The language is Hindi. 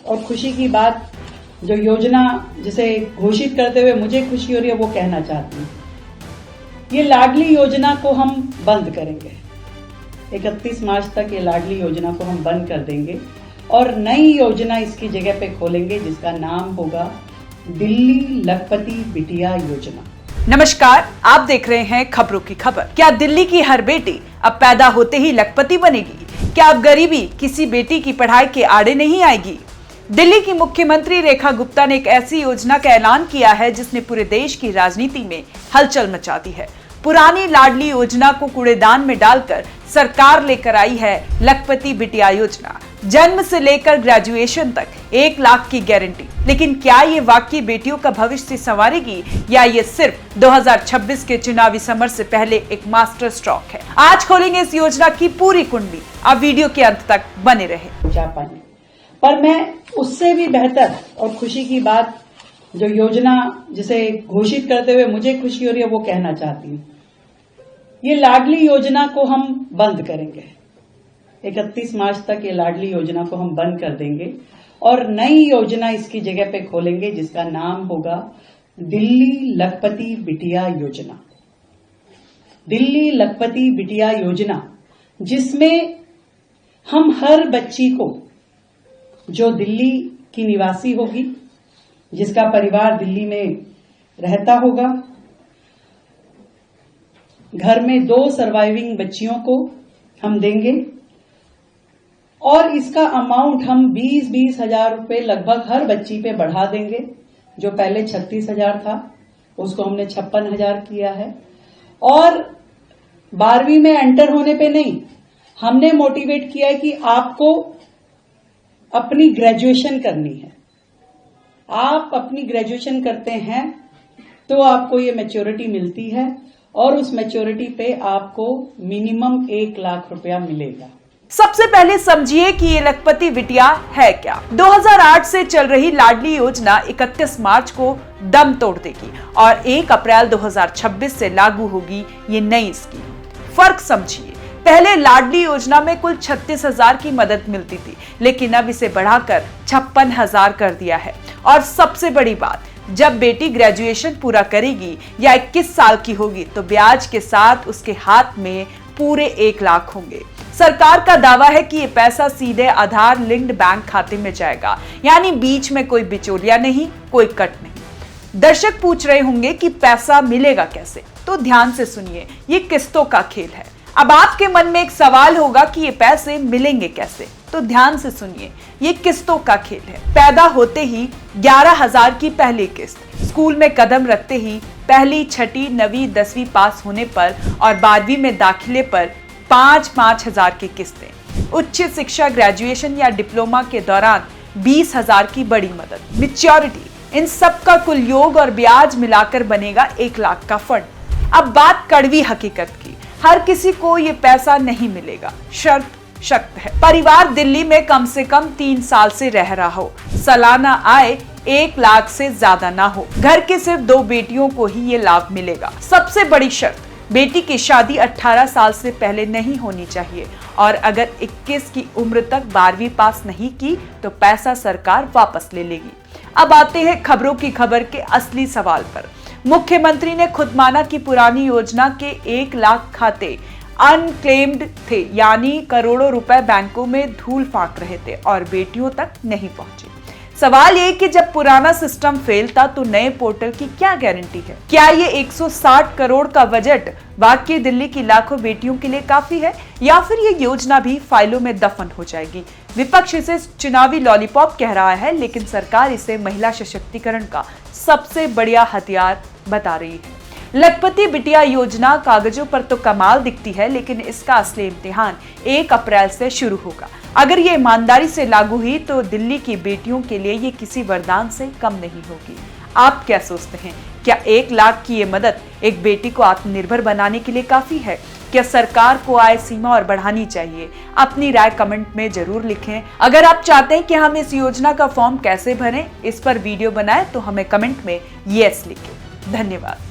और खुशी की बात जो योजना जिसे घोषित करते हुए मुझे खुशी हो रही है वो कहना चाहती हूँ। ये लाडली योजना को हम बंद करेंगे। 31 मार्च तक ये लाडली योजना को हम बंद कर देंगे और नई योजना इसकी जगह पे खोलेंगे जिसका नाम होगा दिल्ली लखपति बिटिया योजना। नमस्कार, आप देख रहे हैं खबरों की खबर। क्या दिल्ली की हर बेटी अब पैदा होते ही लखपति बनेगी? क्या अब गरीबी किसी बेटी की पढ़ाई के आड़े नहीं आएगी? दिल्ली की मुख्यमंत्री रेखा गुप्ता ने एक ऐसी योजना का ऐलान किया है जिसने पूरे देश की राजनीति में हलचल मचा दी है। पुरानी लाडली योजना को कूड़ेदान में डालकर सरकार लेकर आई है लखपति बिटिया योजना। जन्म से लेकर ग्रेजुएशन तक 1 लाख की गारंटी। लेकिन क्या ये वाकई बेटियों का भविष्य संवारेगी या ये सिर्फ 2026 के चुनावी समर से पहले एक मास्टर स्ट्रोक है? आज खोलेंगे इस योजना की पूरी कुंडली। आप वीडियो के अंत तक बने रहे। जापानी पर मैं उससे भी बेहतर और खुशी की बात जो योजना जिसे घोषित करते हुए मुझे खुशी हो रही है वो कहना चाहती हूँ। ये लाडली योजना को हम बंद करेंगे। 31 मार्च तक ये लाडली योजना को हम बंद कर देंगे और नई योजना इसकी जगह पे खोलेंगे जिसका नाम होगा दिल्ली लखपति बिटिया योजना। दिल्ली लखपति बिटिया योजना जिसमें हम हर बच्ची को जो दिल्ली की निवासी होगी, जिसका परिवार दिल्ली में रहता होगा, घर में 2 सर्वाइविंग बच्चियों को हम देंगे और इसका अमाउंट हम 20-20 हजार रुपए लगभग हर बच्ची पे बढ़ा देंगे। जो पहले 36,000 था उसको हमने 56,000 किया है और 12वीं में एंटर होने पे नहीं, हमने मोटिवेट किया है कि आपको अपनी ग्रेजुएशन करनी है। आप अपनी ग्रेजुएशन करते हैं तो आपको ये मैच्योरिटी मिलती है और उस मैच्योरिटी पे आपको मिनिमम 1 लाख रुपया मिलेगा। सबसे पहले समझिए कि ये लखपति बिटिया है क्या। 2008 से चल रही लाडली योजना 31 मार्च को दम तोड़ देगी और 1 अप्रैल 2026 से लागू होगी ये नई स्कीम। फर्क समझिए, पहले लाडली योजना में कुल 36,000 की मदद मिलती थी, लेकिन अब इसे बढ़ाकर 56,000 कर दिया है। और सबसे बड़ी बात, जब बेटी ग्रेजुएशन पूरा करेगी या 21 साल की होगी तो ब्याज के साथ उसके हाथ में पूरे 1 लाख होंगे। सरकार का दावा है कि ये पैसा सीधे आधार लिंक्ड बैंक खाते में जाएगा, यानी बीच में कोई बिचौलिया नहीं, कोई कट नहीं। दर्शक पूछ रहे होंगे कि पैसा मिलेगा कैसे, तो ध्यान से सुनिए, ये किस्तों का खेल है। अब आपके मन में एक सवाल होगा कि ये पैसे मिलेंगे कैसे, तो ध्यान से सुनिए, ये किस्तों का खेल है। पैदा होते ही 11,000 की पहली किस्त, स्कूल में कदम रखते ही पहली, छठी, 9वीं, 10वीं पास होने पर और 12वीं में दाखिले पर 5-5 हजार की किस्तें, उच्च शिक्षा ग्रेजुएशन या डिप्लोमा के दौरान 20,000 की बड़ी मदद, मैच्योरिटी, इन सब का कुल योग और ब्याज मिलाकर बनेगा 1 लाख का फंड। अब बात कड़वी हकीकत की, हर किसी को ये पैसा नहीं मिलेगा, शर्त सख्त है। परिवार दिल्ली में कम से कम 3 साल से रह रहा हो, सालाना आय 1 लाख से ज्यादा ना हो, घर के सिर्फ 2 बेटियों को ही ये लाभ मिलेगा। सबसे बड़ी शर्त, बेटी की शादी 18 साल से पहले नहीं होनी चाहिए और अगर 21 की उम्र तक 12वीं पास नहीं की तो पैसा सरकार वापस ले लेगी। अब आते हैं खबरों की खबर के असली सवाल पर। मुख्यमंत्री ने खुद माना कि पुरानी योजना के 1 लाख खाते अनक्लेम्ड थे, यानी करोड़ों रुपए बैंकों में धूल फांक रहे थे और बेटियों तक नहीं पहुंचे। सवाल ये कि जब पुराना सिस्टम फेल था तो नए पोर्टल की क्या गारंटी है? क्या ये 160 करोड़ का बजट वाकई दिल्ली की लाखों बेटियों के लिए काफी है या फिर ये योजना भी फाइलों में दफन हो जाएगी? विपक्ष इसे चुनावी लॉलीपॉप कह रहा है, लेकिन सरकार इसे महिला सशक्तिकरण का सबसे बढ़िया हथियार बता रही है। लखपति बिटिया योजना कागजों पर तो कमाल दिखती है, लेकिन इसका असली इम्तिहान 1 अप्रैल से शुरू होगा। अगर ये ईमानदारी से लागू हुई तो दिल्ली की बेटियों के लिए ये किसी वरदान से कम नहीं होगी। आप क्या सोचते हैं? क्या 1 लाख की ये मदद एक बेटी को आत्मनिर्भर बनाने के लिए काफी है? क्या सरकार को आय सीमा और बढ़ानी चाहिए? अपनी राय कमेंट में जरूर लिखें। अगर आप चाहते हैं कि हम इस योजना का फॉर्म कैसे भरें, इस पर वीडियो बनाएं तो हमें कमेंट में यस लिखें। धन्यवाद।